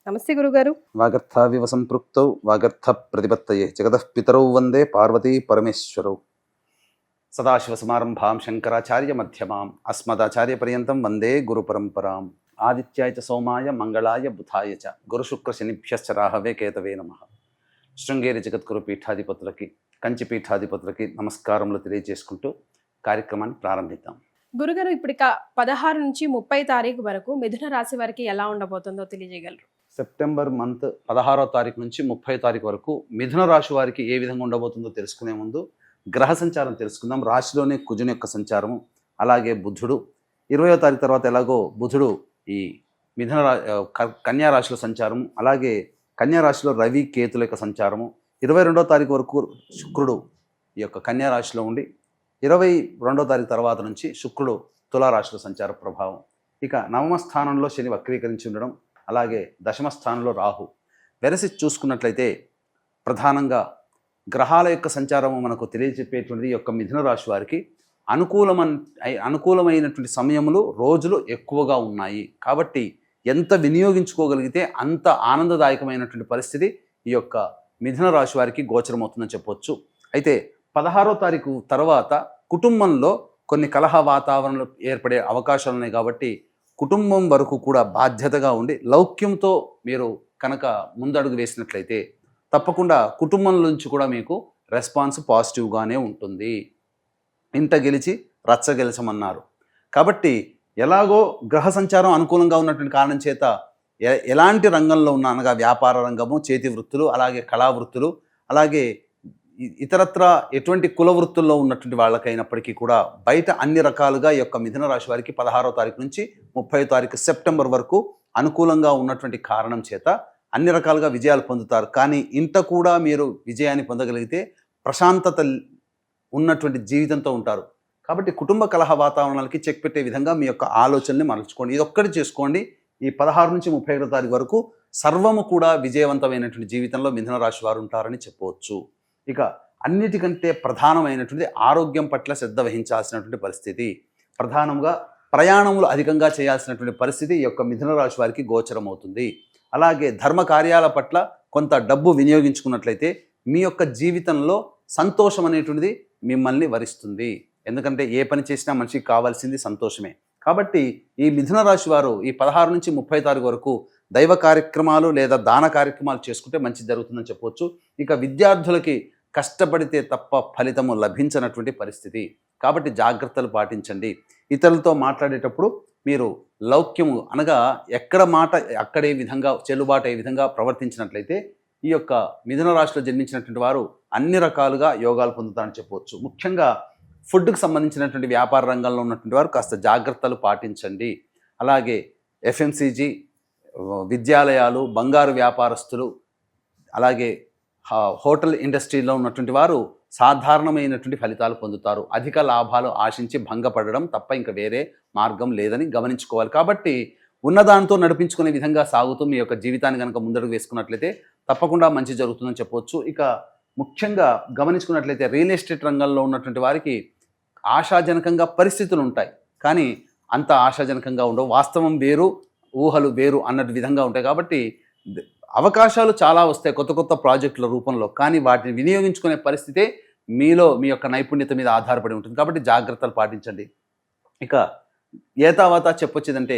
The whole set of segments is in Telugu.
నమస్తే గురుగారు. వాగర్థావివ సంపృక్తౌ వాగర్థ ప్రతిపత్తయే జగతః పితరౌ వందే పార్వతీ పరమేశ్వరౌ. సదాశివసమారంభాం శంకరాచార్య మధ్యమాం అస్మదాచార్య పర్యంతం వందే గురు పరంపరాం. ఆదిత్యాయ చ సోమాయ మంగళాయ బుధాయ చ గురుశుక్ర శనిభ్యశ్చ రాహవే కేతవే నమః. శృంగేరి జగద్గురు పీఠాధిపతులకి, కంచి పీఠాధిపతులకి నమస్కారములు తెలియజేసుకుంటూ కార్యక్రమాన్ని ప్రారంభిద్దాం. గురుగారు, ఇప్పుడు 16 నుంచి 30 తారీఖు వరకు మిథున రాశి వారికి ఎలా ఉండబోతుందో తెలియజేయగలరు? సెప్టెంబర్ మంత్ 16వ తారీఖు నుంచి 30వ తారీఖు వరకు మిథున రాశి వారికి ఏ విధంగా ఉండబోతుందో తెలుసుకునే ముందు గ్రహ సంచారం తెలుసుకుందాం. రాశిలోనే కుజుని యొక్క సంచారము, అలాగే బుధుడు 20వ తారీఖు తర్వాత ఎలాగో బుధుడు ఈ కన్యా రాశిలో సంచారము, అలాగే కన్యా రాశిలో రవి కేతుల యొక్క సంచారము, 22వ తారీఖు వరకు శుక్రుడు ఈ యొక్క కన్యా రాశిలో ఉండి 22వ తారీఖు తర్వాత నుంచి శుక్రుడు తులారాశిలో సంచార ప్రభావం. ఇక నవమ స్థానంలో శని వక్రీకరించి ఉండడం, అలాగే దశమ స్థానంలో రాహు. వెరసి చూసుకున్నట్లయితే ప్రధానంగా గ్రహాల యొక్క సంచారము మనకు తెలియజెప్పేటువంటిది యొక్క మిథున రాశి వారికి అనుకూలమైనటువంటి సమయములు, రోజులు ఎక్కువగా ఉన్నాయి. కాబట్టి ఎంత వినియోగించుకోగలిగితే అంత ఆనందదాయకమైనటువంటి పరిస్థితి ఈ యొక్క మిథున రాశి వారికి గోచరమవుతుందని చెప్పవచ్చు. అయితే 16వ తారీఖు తర్వాత కుటుంబంలో కొన్ని కలహ వాతావరణలు ఏర్పడే అవకాశాలు ఉన్నాయి. కాబట్టి కుటుంబం వరకు కూడా బాధ్యతగా ఉండి లౌక్యంతో మీరు కనుక ముందడుగు వేసినట్లయితే తప్పకుండా కుటుంబం నుంచి కూడా మీకు రెస్పాన్స్ పాజిటివ్గానే ఉంటుంది. ఇంట గెలిచి రచ్చ గెలిచమన్నారు. కాబట్టి ఎలాగో గ్రహ సంచారం అనుకూలంగా ఉన్నటువంటి కారణం చేత ఎలాంటి రంగంలో ఉన్న, అనగా వ్యాపార రంగము, చేతి వృత్తులు, అలాగే కళా వృత్తులు, అలాగే ఇతరత్ర ఎటువంటి కుల వృత్తుల్లో ఉన్నటువంటి వాళ్ళకైనప్పటికీ కూడా బయట అన్ని రకాలుగా ఈ యొక్క మిథున రాశి వారికి 16వ తారీఖు నుంచి 30వ తారీఖు సెప్టెంబర్ వరకు అనుకూలంగా ఉన్నటువంటి కారణం చేత అన్ని రకాలుగా విజయాలు పొందుతారు. కానీ ఇంట కూడా మీరు విజయాన్ని పొందగలిగితే ప్రశాంతత ఉన్నటువంటి జీవితంతో ఉంటారు. కాబట్టి కుటుంబ కలహ వాతావరణాలకి చెక్ పెట్టే విధంగా మీ యొక్క ఆలోచనని మరల్చుకోండి. ఇది ఒక్కటి చేసుకోండి. ఈ 16 నుంచి 31వ తారీఖు వరకు సర్వము కూడా విజయవంతమైనటువంటి జీవితంలో మిథున రాశి వారు ఉంటారని చెప్పవచ్చు. ఇక అన్నిటికంటే ప్రధానమైనటువంటి ఆరోగ్యం పట్ల శ్రద్ధ వహించాల్సినటువంటి పరిస్థితి, ప్రధానంగా ప్రయాణములు అధికంగా చేయాల్సినటువంటి పరిస్థితి ఈ యొక్క మిథున రాశి వారికి గోచరమవుతుంది. అలాగే ధర్మ కార్యాల పట్ల కొంత డబ్బు వినియోగించుకున్నట్లయితే మీ యొక్క జీవితంలో సంతోషం అనేటువంటిది మిమ్మల్ని వరిస్తుంది. ఎందుకంటే ఏ పని చేసినా మనిషికి కావాల్సింది సంతోషమే. కాబట్టి ఈ మిథున రాశి వారు ఈ 16 నుంచి 30 తారీఖు వరకు దైవ కార్యక్రమాలు లేదా దాన కార్యక్రమాలు చేసుకుంటే మంచి జరుగుతుందని చెప్పవచ్చు. ఇక విద్యార్థులకి కష్టపడితే తప్ప ఫలితము లభించినటువంటి పరిస్థితి. కాబట్టి జాగ్రత్తలు పాటించండి. ఇతరులతో మాట్లాడేటప్పుడు మీరు లౌక్యము, అనగా ఎక్కడ మాట అక్కడే విధంగా చెల్లుబాటు అయ్యే విధంగా ప్రవర్తించినట్లయితే ఈ యొక్క మిథున రాశిలో జన్మించినటువంటి వారు అన్ని రకాలుగా యోగాలు పొందుతారని చెప్పవచ్చు. ముఖ్యంగా ఫుడ్కి సంబంధించినటువంటి వ్యాపార రంగంలో ఉన్నటువంటి వారు కాస్త జాగ్రత్తలు పాటించండి. అలాగే ఎఫ్ఎంసీజీ, విద్యాలయాలు, బంగారు వ్యాపారస్తులు, అలాగే హోటల్ ఇండస్ట్రీలో ఉన్నటువంటి వారు సాధారణమైనటువంటి ఫలితాలు పొందుతారు. అధిక లాభాలు ఆశించి భంగపడడం తప్ప ఇంకా వేరే మార్గం లేదని గమనించుకోవాలి. కాబట్టి ఉన్నదాంతో నడిపించుకునే విధంగా సాగుతూ మీ యొక్క జీవితాన్ని కనుక ముందడుగు వేసుకున్నట్లయితే తప్పకుండా మంచి జరుగుతుందని చెప్పవచ్చు. ఇక ముఖ్యంగా గమనించుకున్నట్లయితే రియల్ ఎస్టేట్ రంగంలో ఉన్నటువంటి వారికి ఆశాజనకంగా పరిస్థితులు ఉంటాయి, కానీ అంత ఆశాజనకంగా ఉండవు. వాస్తవం వేరు, ఊహలు వేరు అన్నట్టు విధంగా ఉంటాయి. కాబట్టి అవకాశాలు చాలా వస్తాయి కొత్త కొత్త ప్రాజెక్టుల రూపంలో, కానీ వాటిని వినియోగించుకునే పరిస్థితే మీలో మీ యొక్క నైపుణ్యత మీద ఆధారపడి ఉంటుంది. కాబట్టి జాగ్రత్తలు పాటించండి. ఇక ఏతావాత చెప్పొచ్చేదంటే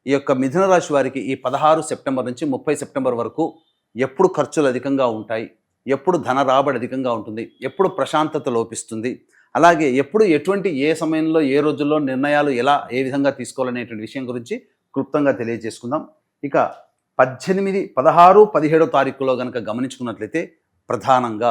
ఈ యొక్క మిథున రాశి వారికి ఈ 16 సెప్టెంబర్ నుంచి 30 సెప్టెంబర్ వరకు ఎప్పుడు ఖర్చులు అధికంగా ఉంటాయి, ఎప్పుడు ధన రాబడి అధికంగా ఉంటుంది, ఎప్పుడు ప్రశాంతత లోపిస్తుంది, అలాగే ఎప్పుడు ఏ సమయంలో ఏ రోజుల్లో నిర్ణయాలు ఏ విధంగా తీసుకోవాలనేటువంటి విషయం గురించి క్లుప్తంగా తెలియజేసుకుందాం. ఇక 18, 16, 17వ తారీఖులో కనుక గమనించుకున్నట్లయితే ప్రధానంగా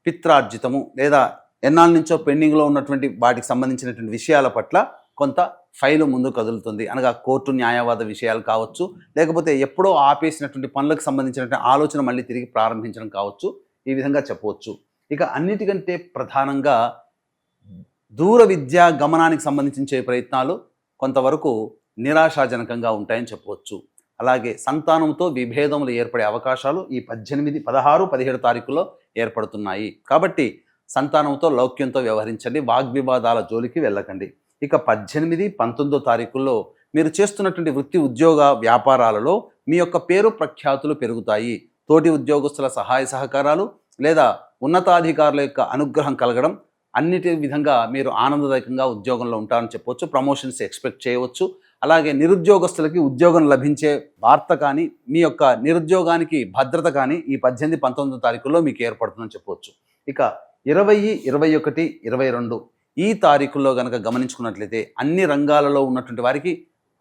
పిత్రార్జితము లేదా ఎన్నాళ్ళ నుంచో పెండింగ్లో ఉన్నటువంటి వాటికి సంబంధించినటువంటి విషయాల పట్ల కొంత ఫైలు ముందు కదులుతుంది. అనగా కోర్టు న్యాయవాద విషయాలు కావచ్చు, లేకపోతే ఎప్పుడో ఆపేసినటువంటి పనులకు సంబంధించినటువంటి ఆలోచన మళ్ళీ తిరిగి ప్రారంభించడం కావచ్చు. ఈ విధంగా చెప్పవచ్చు. ఇక అన్నిటికంటే ప్రధానంగా దూర విద్యా గమనానికి సంబంధించే ప్రయత్నాలు కొంతవరకు నిరాశాజనకంగా ఉంటాయని చెప్పవచ్చు. అలాగే సంతానంతో విభేదములు ఏర్పడే అవకాశాలు ఈ 18, 16, 17 తారీఖుల్లో ఏర్పడుతున్నాయి. కాబట్టి సంతానంతో లౌక్యంతో వ్యవహరించండి, వాగ్వివాదాల జోలికి వెళ్ళకండి. ఇక 18, 19 తారీఖుల్లో మీరు చేస్తున్నటువంటి వృత్తి ఉద్యోగ వ్యాపారాలలో మీ యొక్క పేరు ప్రఖ్యాతులు పెరుగుతాయి. తోటి ఉద్యోగస్తుల సహాయ సహకారాలు లేదా ఉన్నతాధికారుల యొక్క అనుగ్రహం కలగడం, అన్నిటి విధంగా మీరు ఆనందదాయకంగా ఉద్యోగంలో ఉంటారని చెప్పవచ్చు. ప్రమోషన్స్ ఎక్స్పెక్ట్ చేయవచ్చు. అలాగే నిరుద్యోగస్తులకి ఉద్యోగం లభించే వార్త కానీ, మీ యొక్క నిరుద్యోగానికి భద్రత కానీ ఈ 18, 19 తారీఖుల్లో మీకు ఏర్పడుతుందని చెప్పవచ్చు. ఇక 20, 21, 22 ఈ తారీఖుల్లో కనుక గమనించుకున్నట్లయితే అన్ని రంగాలలో ఉన్నటువంటి వారికి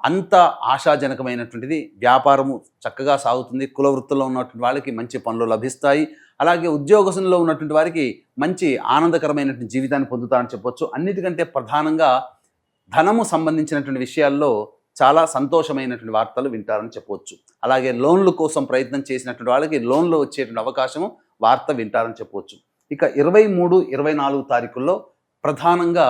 అంత ఆశాజనకమైనటువంటిది. వ్యాపారము చక్కగా సాగుతుంది. కుల వృత్తుల్లో ఉన్నటువంటి వాళ్ళకి మంచి పనులు లభిస్తాయి. అలాగే ఉద్యోగంలో ఉన్నటువంటి వారికి మంచి ఆనందకరమైనటువంటి జీవితాన్ని పొందుతారని చెప్పొచ్చు. అన్నిటికంటే ప్రధానంగా ధనము సంబంధించినటువంటి విషయాల్లో చాలా సంతోషమైనటువంటి వార్తలు వింటారని చెప్పవచ్చు. అలాగే లోన్ల కోసం ప్రయత్నం చేసినటువంటి వాళ్ళకి లోన్లు వచ్చేటువంటి అవకాశము వార్త వింటారని చెప్పవచ్చు. ఇక 23, 24 తారీఖుల్లో ప్రధానంగా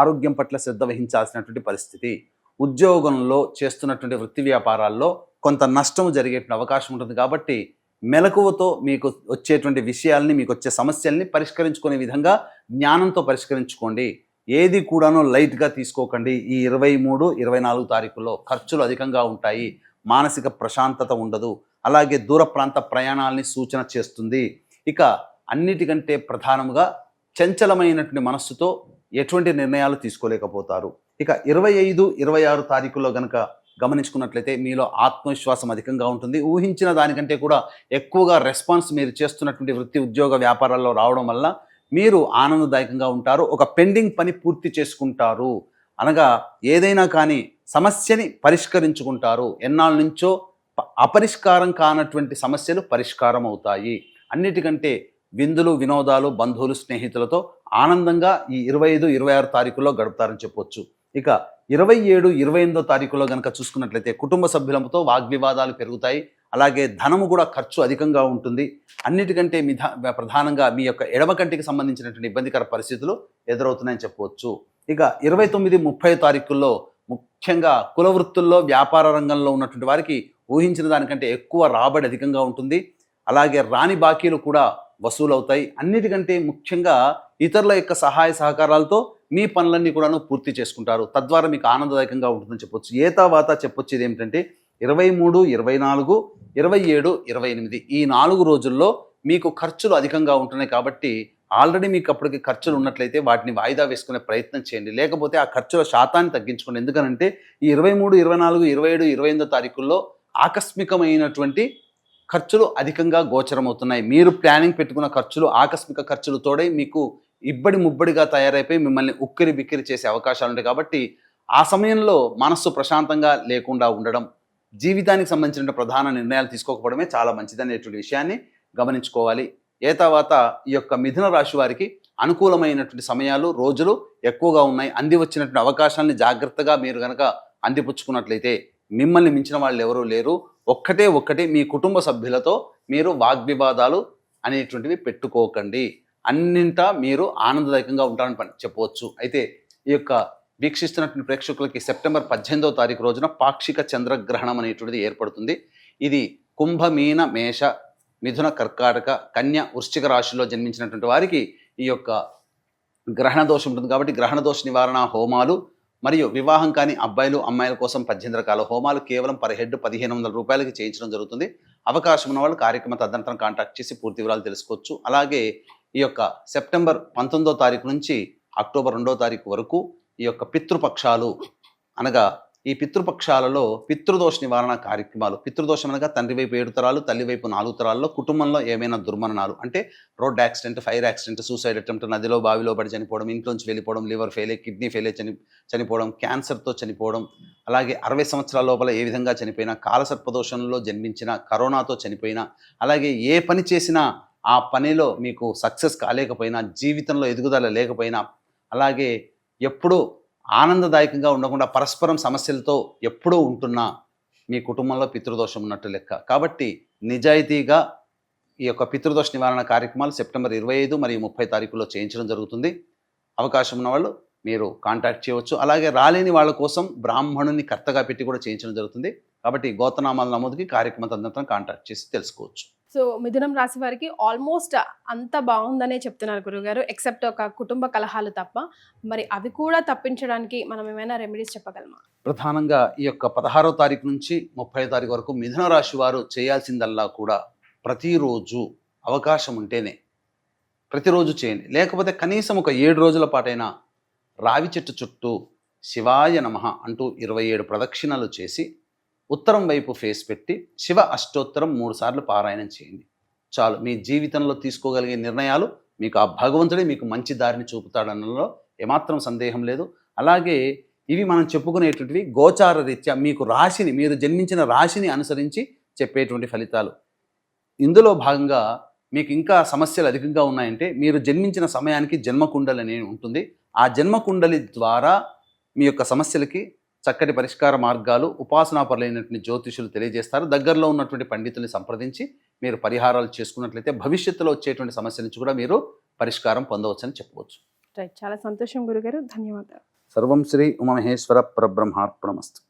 ఆరోగ్యం పట్ల శ్రద్ధ వహించాల్సినటువంటి పరిస్థితి. ఉద్యోగంలో చేస్తున్నటువంటి వృత్తి వ్యాపారాల్లో కొంత నష్టం జరిగేటువంటి అవకాశం ఉంటుంది. కాబట్టి మెలకువతో మీకు వచ్చేటువంటి విషయాల్ని, మీకు వచ్చే సమస్యల్ని పరిష్కరించుకునే విధంగా జ్ఞానంతో పరిష్కరించుకోండి. ఏది కూడాను లైట్గా తీసుకోకండి. ఈ 23, 24 తారీఖుల్లో ఖర్చులు అధికంగా ఉంటాయి. మానసిక ప్రశాంతత ఉండదు. అలాగే దూర ప్రాంత ప్రయాణాలని సూచన చేస్తుంది. ఇక అన్నిటికంటే ప్రధానంగా చంచలమైనటువంటి మనస్సుతో ఎటువంటి నిర్ణయాలు తీసుకోలేకపోతారు. ఇక 25, 26 తారీఖుల్లో కనుక గమనించుకున్నట్లయితే మీలో ఆత్మవిశ్వాసం అధికంగా ఉంటుంది. ఊహించిన దానికంటే కూడా ఎక్కువగా రెస్పాన్స్ మీరు చేస్తున్నటువంటి వృత్తి ఉద్యోగ వ్యాపారాల్లో రావడం వల్ల మీరు ఆనందదాయకంగా ఉంటారు. ఒక పెండింగ్ పని పూర్తి చేసుకుంటారు. అనగా ఏదైనా కానీ సమస్యని పరిష్కరించుకుంటారు. ఎన్నాళ్ళ నుంచో అపరిష్కారం కానటువంటి సమస్యలు పరిష్కారం అవుతాయి. అన్నిటికంటే విందులు, వినోదాలు, బంధువులు, స్నేహితులతో ఆనందంగా ఈ 25, 26 తారీఖుల్లో గడుపుతారని చెప్పొచ్చు. ఇక 27, 28 తారీఖుల్లో కనుక చూసుకున్నట్లయితే కుటుంబ సభ్యులతో వాగ్వివాదాలు పెరుగుతాయి. అలాగే ధనము కూడా ఖర్చు అధికంగా ఉంటుంది. అన్నిటికంటే ప్రధానంగా మీ యొక్క ఎడమ కంటికి సంబంధించినటువంటి ఇబ్బందికర పరిస్థితులు ఎదురవుతున్నాయని చెప్పవచ్చు. ఇక 29, 30 తారీఖుల్లో ముఖ్యంగా కుల వృత్తుల్లో వ్యాపార రంగంలో ఉన్నటువంటి వారికి ఊహించిన దానికంటే ఎక్కువ రాబడి అధికంగా ఉంటుంది. అలాగే రాని బాకీలు కూడా వసూలవుతాయి. అన్నిటికంటే ముఖ్యంగా ఇతరుల యొక్క సహాయ సహకారాలతో మీ పనులన్నీ కూడాను పూర్తి చేసుకుంటారు. తద్వారా మీకు ఆనందదాయకంగా ఉంటుందని చెప్పొచ్చు. ఏతావాత చెప్పొచ్చు ఇది ఏమిటంటే 23, 24, 27, 28 ఈ 4 రోజుల్లో మీకు ఖర్చులు అధికంగా ఉంటున్నాయి. కాబట్టి ఆల్రెడీ మీకు అప్పటికి ఖర్చులు ఉన్నట్లయితే వాటిని వాయిదా వేసుకునే ప్రయత్నం చేయండి. లేకపోతే ఆ ఖర్చుల శాతాన్ని తగ్గించుకోండి. ఎందుకనంటే ఈ 23, 24, 27, 28 తారీఖుల్లో ఆకస్మికమైనటువంటి ఖర్చులు అధికంగా గోచరమవుతున్నాయి. మీరు ప్లానింగ్ పెట్టుకున్న ఖర్చులు ఆకస్మిక ఖర్చులు తోడై మీకు ఇబ్బడి ముబ్బడిగా తయారైపోయి మిమ్మల్ని ఉక్కిరి బిక్కిరి చేసే అవకాశాలు ఉంటాయి. కాబట్టి ఆ సమయంలో మనస్సు ప్రశాంతంగా లేకుండా ఉండడం, జీవితానికి సంబంధించిన ప్రధాన నిర్ణయాలు తీసుకోకపోవడమే చాలా మంచిదనేటువంటి విషయాన్ని గమనించుకోవాలి. తర్వాత ఈ యొక్క మిథున రాశి వారికి అనుకూలమైనటువంటి సమయాలు, రోజులు ఎక్కువగా ఉన్నాయి. అంది వచ్చినటువంటి అవకాశాలని జాగ్రత్తగా మీరు కనుక అందిపుచ్చుకున్నట్లయితే మిమ్మల్ని మించిన వాళ్ళు ఎవరూ లేరు. ఒక్కటే మీ కుటుంబ సభ్యులతో మీరు వాగ్వివాదాలు అనేటువంటివి పెట్టుకోకండి. అన్నింటా మీరు ఆనందదాయకంగా ఉంటారని చెప్పవచ్చు. అయితే ఈ యొక్క వీక్షిస్తున్నటువంటి ప్రేక్షకులకి సెప్టెంబర్ 18వ తారీఖు రోజున పాక్షిక చంద్రగ్రహణం అనేటువంటిది ఏర్పడుతుంది. ఇది కుంభ, మీన, మేష, మిథున, కర్కాటక, కన్య, వృశ్చిక రాశిలో జన్మించినటువంటి వారికి ఈ యొక్క గ్రహణ దోషం ఉంటుంది. కాబట్టి గ్రహణ దోష నివారణ హోమాలు మరియు వివాహం కాని అబ్బాయిలు, అమ్మాయిల కోసం 18 రకాల హోమాలు కేవలం పర్ హెడ్ 1500 రూపాయలకి చేయించడం జరుగుతుంది. అవకాశం ఉన్న వాళ్ళు కార్యక్రమ తదనంతరం కాంటాక్ట్ చేసి పూర్తి వివరాలు తెలుసుకోవచ్చు. అలాగే ఈ యొక్క సెప్టెంబర్ 19వ తారీఖు నుంచి అక్టోబర్ 2వ తారీఖు వరకు ఈ యొక్క పితృపక్షాలు అనగా ఈ పితృపక్షాలలో పితృదోష నివారణ కార్యక్రమాలు. పితృదోషం అనగా తండ్రి వైపు 7 తరాలు, తల్లి వైపు 4 తరాల్లో కుటుంబంలో ఏమైనా దుర్మరణాలు అంటే road accident, fire accident, suicide attempt, నదిలో బావిలో పడి చనిపోవడం, ఇంట్లోంచి వెళ్ళిపోవడం, లివర్ ఫెయిల్, కిడ్నీ ఫెయిల్ చనిపోవడం, క్యాన్సర్తో చనిపోవడం, అలాగే 60 సంవత్సరాల లోపల ఏ విధంగా చనిపోయినా, కాలసర్పదోషంలో జన్మించిన, కరోనాతో చనిపోయినా, అలాగే ఏ పని చేసినా ఆ పనిలో మీకు సక్సెస్ కాలేకపోయినా, జీవితంలో ఎదుగుదల లేకపోయినా, అలాగే ఎప్పుడూ ఆనందదాయకంగా ఉండకుండా పరస్పరం సమస్యలతో ఎప్పుడూ ఉంటున్నా మీ కుటుంబంలో పితృదోషం ఉన్నట్టు లెక్క. కాబట్టి నిజాయితీగా ఈ యొక్క పితృదోష నివారణ కార్యక్రమాలు సెప్టెంబర్ 25 మరియు 30 తారీఖుల్లో చేయించడం జరుగుతుంది. అవకాశం ఉన్న వాళ్ళు మీరు కాంటాక్ట్ చేయవచ్చు. అలాగే రాలేని వాళ్ళ కోసం బ్రాహ్మణుని కర్తగా పెట్టి కూడా చేయించడం జరుగుతుంది. కాబట్టి గోత్రనామాల నమోదుకి కార్యక్రమ తదనంతరం కాంటాక్ట్ చేసి తెలుసుకోవచ్చు. సో మిథునం రాశి వారికి ఆల్మోస్ట్ అంత బాగుందనే చెప్తున్నారు గురుగారు, ఎక్సెప్ట్ ఒక కుటుంబ కలహాలు తప్ప. మరి అవి కూడా తప్పించడానికి మనం ఏమైనా రెమెడీస్ చెప్పగలమా? ప్రధానంగా ఈ యొక్క 16వ తారీఖు నుంచి 30వ తారీఖు వరకు మిథున రాశి వారు చేయాల్సిందల్లా కూడా ప్రతిరోజు అవకాశం ఉంటేనే ప్రతిరోజు చేయండి. లేకపోతే కనీసం ఒక 7 రోజుల పాటైనా రావి చెట్టు చుట్టూ శివాయ నమః అంటూ 27 ప్రదక్షిణలు చేసి ఉత్తరం వైపు ఫేస్ పెట్టి శివ అష్టోత్తరం 3 సార్లు పారాయణం చేయండి. చాలు. మీ జీవితంలో తీసుకోగలిగే నిర్ణయాలు మీకు ఆ భగవంతుడే మీకు మంచి దారిని చూపుతాడన్నలో ఏమాత్రం సందేహం లేదు. అలాగే ఇవి మనం చెప్పుకునేటువంటివి గోచార రీత్యా మీకు రాశిని, మీరు జన్మించిన రాశిని అనుసరించి చెప్పేటువంటి ఫలితాలు. ఇందులో భాగంగా మీకు ఇంకా సమస్యలు అధికంగా ఉన్నాయంటే మీరు జన్మించిన సమయానికి జన్మకుండలి అనేది ఉంటుంది. ఆ జన్మకుండలి ద్వారా మీ యొక్క సమస్యలకి చక్కటి పరిష్కార మార్గాలు ఉపాసనాపరులైనటువంటి జ్యోతిషులు తెలియజేస్తారు. దగ్గరలో ఉన్నటువంటి పండితుల్ని సంప్రదించి మీరు పరిహారాలు చేసుకున్నట్లయితే భవిష్యత్తులో వచ్చేటువంటి సమస్య నుంచి కూడా మీరు పరిష్కారం పొందవచ్చని చెప్పవచ్చు. రైట్, చాలా సంతోషం గురుగారు, ధన్యవాదాలు. సర్వం శ్రీ ఉమామహేశ్వర పరబ్రహ్మార్పణమస్తు.